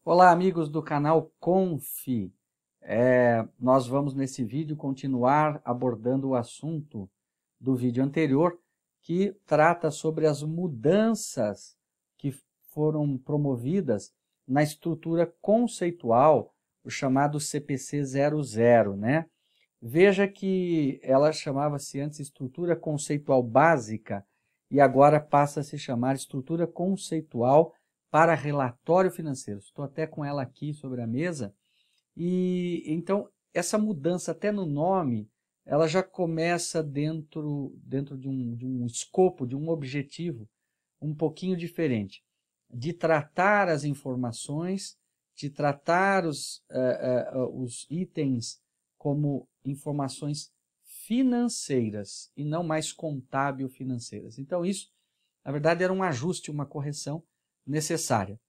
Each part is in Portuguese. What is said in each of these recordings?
Olá, amigos do canal Conf. Nós vamos nesse vídeo continuar abordando o assunto do vídeo anterior, que trata sobre as mudanças que foram promovidas na estrutura conceitual, o chamado CPC 00, né? Veja que ela chamava-se antes estrutura conceitual básica e agora passa a se chamar estrutura conceitual para relatório financeiro. Estou até com ela aqui sobre a mesa. E então essa mudança até no nome, ela já começa dentro de um escopo, de um objetivo um pouquinho diferente, de tratar as informações, de tratar os itens como informações financeiras e não mais contábil-financeiras. Então isso, na verdade, era um ajuste, uma correção necessária.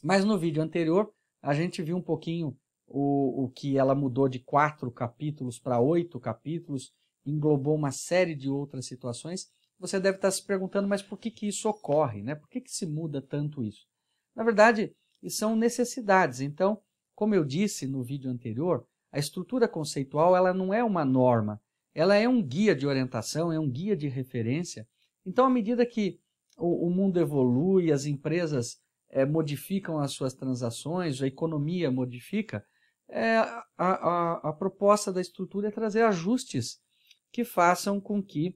Mas no vídeo anterior, a gente viu um pouquinho o que ela mudou de 4 capítulos para 8 capítulos, englobou uma série de outras situações. Você deve estar se perguntando, mas por que isso ocorre, né? Por que se muda tanto isso? Na verdade, são necessidades. Então, como eu disse no vídeo anterior, a estrutura conceitual ela não é uma norma, ela é um guia de orientação, é um guia de referência. Então, à medida que o mundo evolui, as empresas modificam as suas transações, a economia modifica, a proposta da estrutura é trazer ajustes que façam com que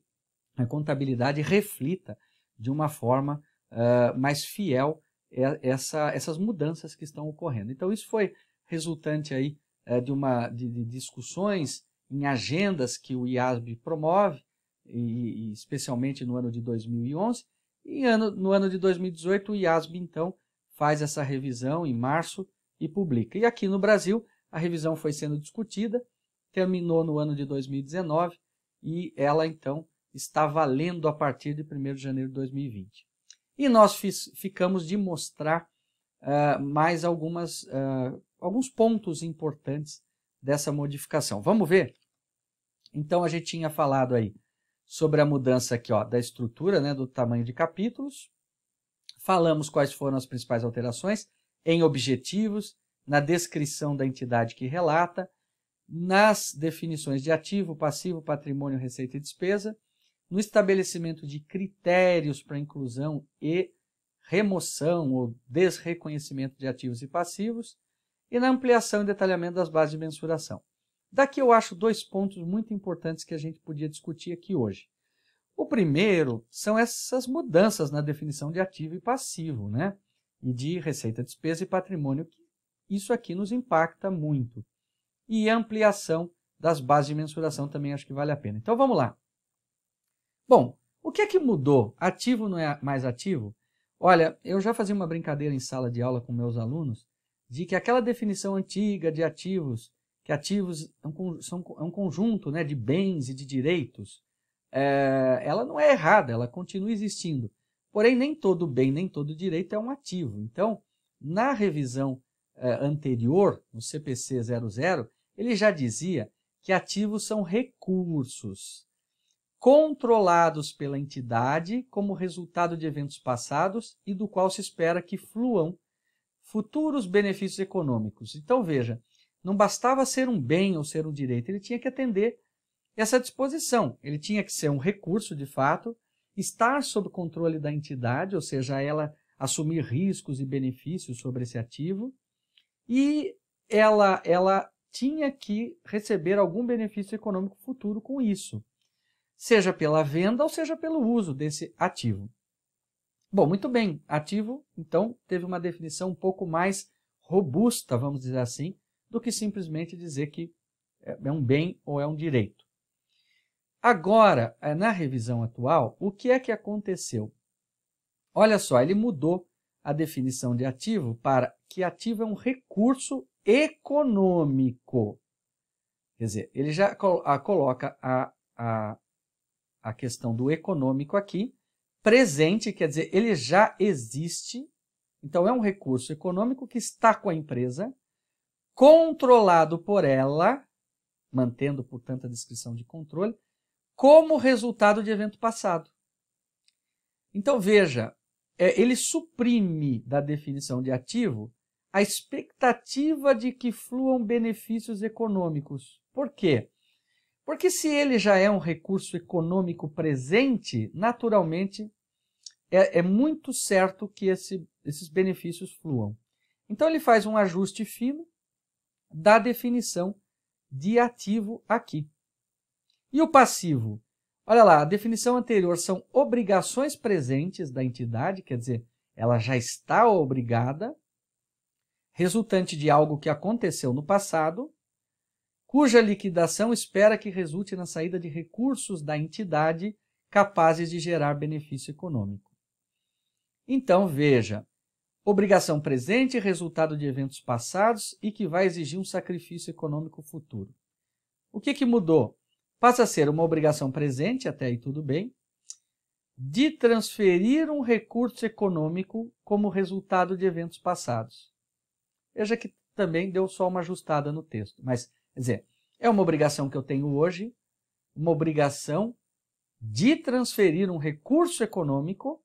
a contabilidade reflita de uma forma mais fiel essas mudanças que estão ocorrendo. Então, isso foi resultante aí de discussões em agendas que o IASB promove, e especialmente no ano de 2011, e no ano de 2018 o IASB, então, faz essa revisão em março e publica. E aqui no Brasil, a revisão foi sendo discutida, terminou no ano de 2019 e ela, então, está valendo a partir de 1º de janeiro de 2020. E nós ficamos de mostrar mais alguns pontos importantes dessa modificação. Vamos ver? Então, a gente tinha falado aí sobre a mudança aqui, ó, da estrutura, né, do tamanho de capítulos. Falamos quais foram as principais alterações em objetivos, na descrição da entidade que relata, nas definições de ativo, passivo, patrimônio, receita e despesa, no estabelecimento de critérios para inclusão e remoção ou desreconhecimento de ativos e passivos, e na ampliação e detalhamento das bases de mensuração. Daqui eu acho 2 pontos muito importantes que a gente podia discutir aqui hoje. O primeiro são essas mudanças na definição de ativo e passivo, né? E de receita, despesa e patrimônio, que isso aqui nos impacta muito. E a ampliação das bases de mensuração também acho que vale a pena. Então vamos lá. Bom, o que é que mudou? Ativo não é mais ativo? Olha, eu já fazia uma brincadeira em sala de aula com meus alunos de que aquela definição antiga de ativos, que ativos é um conjunto, né, de bens e de direitos, ela não é errada, ela continua existindo. Porém, nem todo bem, nem todo direito é um ativo. Então, na revisão anterior, no CPC 00, ele já dizia que ativos são recursos controlados pela entidade como resultado de eventos passados e do qual se espera que fluam futuros benefícios econômicos. Então, veja, não bastava ser um bem ou ser um direito, ele tinha que atender essa disposição. Ele tinha que ser um recurso, de fato, estar sob controle da entidade, ou seja, ela assumir riscos e benefícios sobre esse ativo, e ela tinha que receber algum benefício econômico futuro com isso, seja pela venda ou seja pelo uso desse ativo. Bom, muito bem, ativo, então, teve uma definição um pouco mais robusta, vamos dizer assim, do que simplesmente dizer que é um bem ou é um direito. Agora, na revisão atual, o que é que aconteceu? Olha só, ele mudou a definição de ativo para que ativo é um recurso econômico. Quer dizer, ele já coloca a questão do econômico aqui, presente, quer dizer, ele já existe, então é um recurso econômico que está com a empresa, controlado por ela, mantendo, portanto, a descrição de controle, como resultado de evento passado. Então, veja, ele suprime da definição de ativo a expectativa de que fluam benefícios econômicos. Por quê? Porque se ele já é um recurso econômico presente, naturalmente é muito certo que esses benefícios fluam. Então ele faz um ajuste fino da definição de ativo aqui. E o passivo? Olha lá, a definição anterior são obrigações presentes da entidade, quer dizer, ela já está obrigada, resultante de algo que aconteceu no passado, cuja liquidação espera que resulte na saída de recursos da entidade capazes de gerar benefício econômico. Então, veja, obrigação presente, resultado de eventos passados e que vai exigir um sacrifício econômico futuro. O que mudou? Passa a ser uma obrigação presente, até aí tudo bem, de transferir um recurso econômico como resultado de eventos passados. Veja que também deu só uma ajustada no texto, mas, quer dizer, é uma obrigação que eu tenho hoje, uma obrigação de transferir um recurso econômico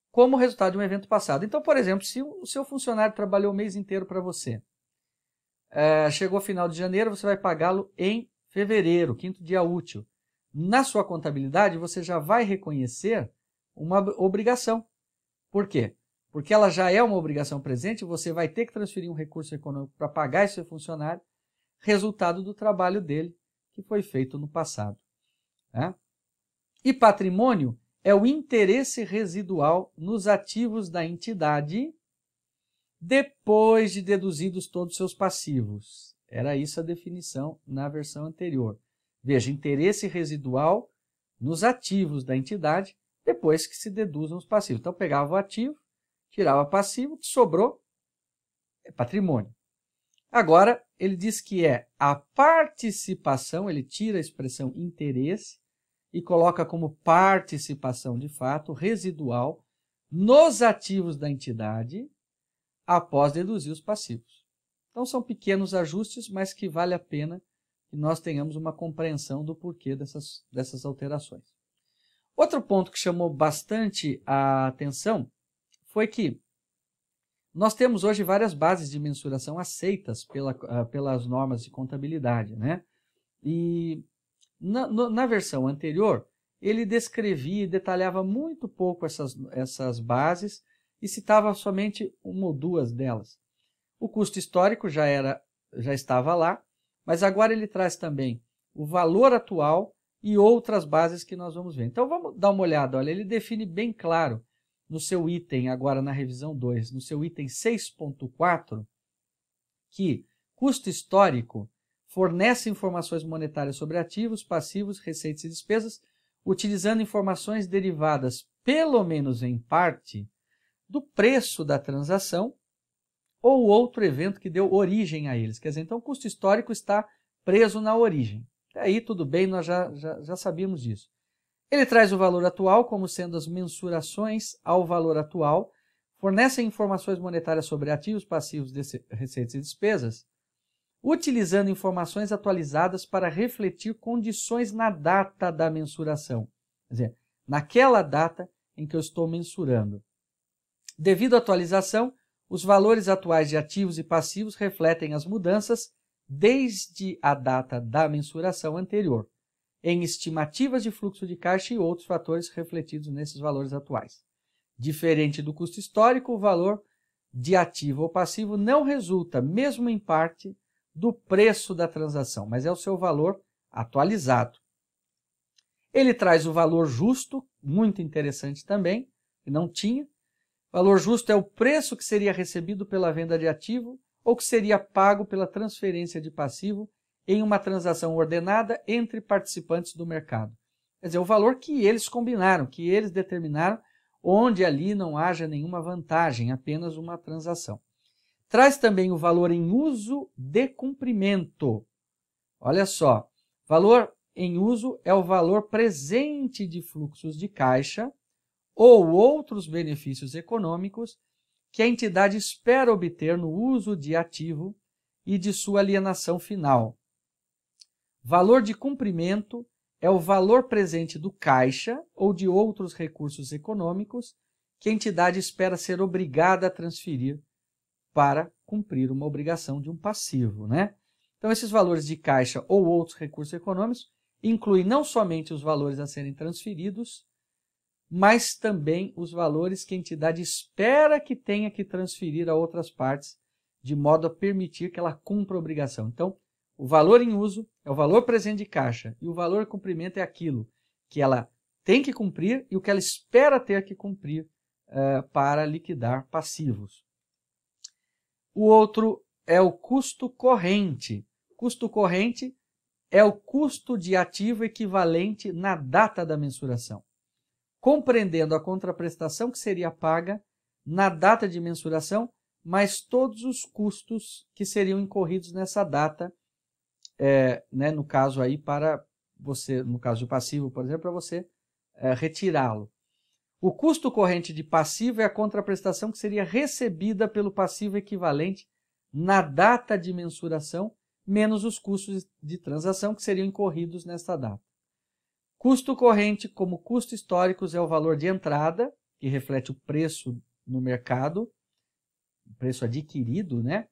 como resultado de um evento passado. Então, por exemplo, se o seu funcionário trabalhou o mês inteiro para você, chegou final de janeiro, você vai pagá-lo em fevereiro, quinto dia útil. Na sua contabilidade, você já vai reconhecer uma obrigação. Por quê? Porque ela já é uma obrigação presente, você vai ter que transferir um recurso econômico para pagar esse funcionário, resultado do trabalho dele que foi feito no passado. E patrimônio é o interesse residual nos ativos da entidade depois de deduzidos todos os seus passivos. Era isso a definição na versão anterior. Veja, interesse residual nos ativos da entidade depois que se deduzam os passivos. Então, pegava o ativo, tirava o passivo, o que sobrou é patrimônio. Agora, ele diz que é a participação, ele tira a expressão interesse e coloca como participação de fato residual nos ativos da entidade após deduzir os passivos. Então, são pequenos ajustes, mas que vale a pena que nós tenhamos uma compreensão do porquê dessas alterações. Outro ponto que chamou bastante a atenção foi que nós temos hoje várias bases de mensuração aceitas pelas normas de contabilidade, né? E na versão anterior, ele descrevia e detalhava muito pouco essas bases e citava somente uma ou duas delas. O custo histórico já estava lá, mas agora ele traz também o valor atual e outras bases que nós vamos ver. Então vamos dar uma olhada. Olha, ele define bem claro no seu item, agora na revisão 2, no seu item 6.4, que custo histórico fornece informações monetárias sobre ativos, passivos, receitas e despesas, utilizando informações derivadas, pelo menos em parte, do preço da transação ou outro evento que deu origem a eles. Quer dizer, então o custo histórico está preso na origem. Aí tudo bem, nós já sabíamos disso. Ele traz o valor atual como sendo as mensurações ao valor atual, fornece informações monetárias sobre ativos, passivos, receitas e despesas, utilizando informações atualizadas para refletir condições na data da mensuração. Quer dizer, naquela data em que eu estou mensurando. Devido à atualização, os valores atuais de ativos e passivos refletem as mudanças desde a data da mensuração anterior, em estimativas de fluxo de caixa e outros fatores refletidos nesses valores atuais. Diferente do custo histórico, o valor de ativo ou passivo não resulta, mesmo em parte, do preço da transação, mas é o seu valor atualizado. Ele traz o valor justo, muito interessante também, que não tinha. Valor justo é o preço que seria recebido pela venda de ativo ou que seria pago pela transferência de passivo em uma transação ordenada entre participantes do mercado. Quer dizer, o valor que eles combinaram, que eles determinaram, onde ali não haja nenhuma vantagem, apenas uma transação. Traz também o valor em uso de cumprimento. Olha só, valor em uso é o valor presente de fluxos de caixa ou outros benefícios econômicos que a entidade espera obter no uso de ativo e de sua alienação final. Valor de cumprimento é o valor presente do caixa ou de outros recursos econômicos que a entidade espera ser obrigada a transferir para cumprir uma obrigação de um passivo, né? Então, esses valores de caixa ou outros recursos econômicos incluem não somente os valores a serem transferidos, mas também os valores que a entidade espera que tenha que transferir a outras partes, de modo a permitir que ela cumpra a obrigação. Então, o valor em uso é o valor presente de caixa e o valor de cumprimento é aquilo que ela tem que cumprir e o que ela espera ter que cumprir para liquidar passivos. O outro é o custo corrente. Custo corrente é o custo de ativo equivalente na data da mensuração, compreendendo a contraprestação que seria paga na data de mensuração, mais todos os custos que seriam incorridos nessa data, né, no caso aí para você, no caso do passivo, por exemplo, para você retirá-lo. O custo corrente de passivo é a contraprestação que seria recebida pelo passivo equivalente na data de mensuração, menos os custos de transação que seriam incorridos nesta data. Custo corrente, como custo históricos, é o valor de entrada, que reflete o preço no mercado, o preço adquirido, né?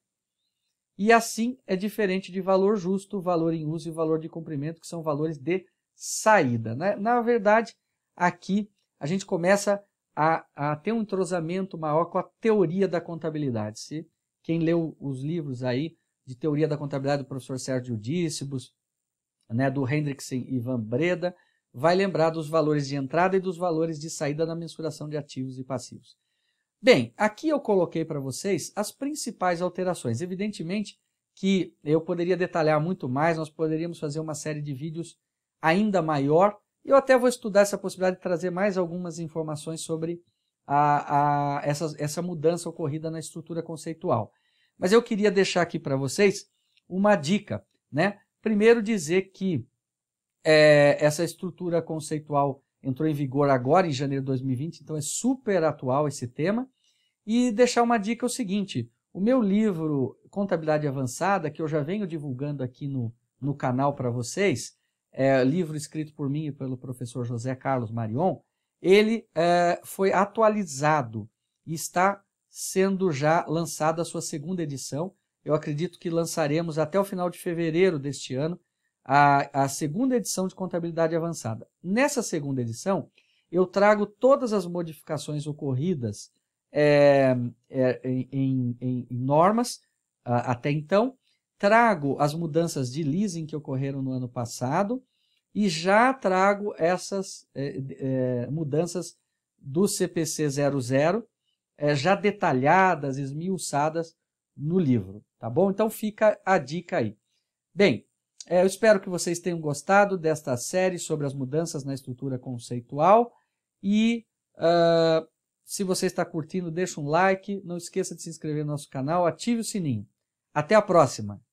E assim é diferente de valor justo, valor em uso e valor de cumprimento, que são valores de saída, né? Na verdade, aqui a gente começa a ter um entrosamento maior com a teoria da contabilidade. Quem leu os livros aí de teoria da contabilidade do professor Sérgio Dícibus, né, do Hendrickson e Ivan Breda, vai lembrar dos valores de entrada e dos valores de saída na mensuração de ativos e passivos. Bem, aqui eu coloquei para vocês as principais alterações. Evidentemente que eu poderia detalhar muito mais, nós poderíamos fazer uma série de vídeos ainda maior. Eu até vou estudar essa possibilidade de trazer mais algumas informações sobre essa mudança ocorrida na estrutura conceitual. Mas eu queria deixar aqui para vocês uma dica, né? Primeiro dizer que essa estrutura conceitual entrou em vigor agora em janeiro de 2020, então é super atual esse tema. E deixar uma dica é o seguinte, o meu livro Contabilidade Avançada, que eu já venho divulgando aqui no canal para vocês, livro escrito por mim e pelo professor José Carlos Marion, ele foi atualizado e está sendo já lançada a sua segunda edição. Eu acredito que lançaremos até o final de fevereiro deste ano a segunda edição de Contabilidade Avançada. Nessa segunda edição, eu trago todas as modificações ocorridas em normas até então, trago as mudanças de leasing que ocorreram no ano passado e já trago essas mudanças do CPC 00 já detalhadas, esmiuçadas no livro, tá bom? Então fica a dica aí. Bem, eu espero que vocês tenham gostado desta série sobre as mudanças na estrutura conceitual e se você está curtindo, deixa um like, não esqueça de se inscrever no nosso canal, ative o sininho. Até a próxima!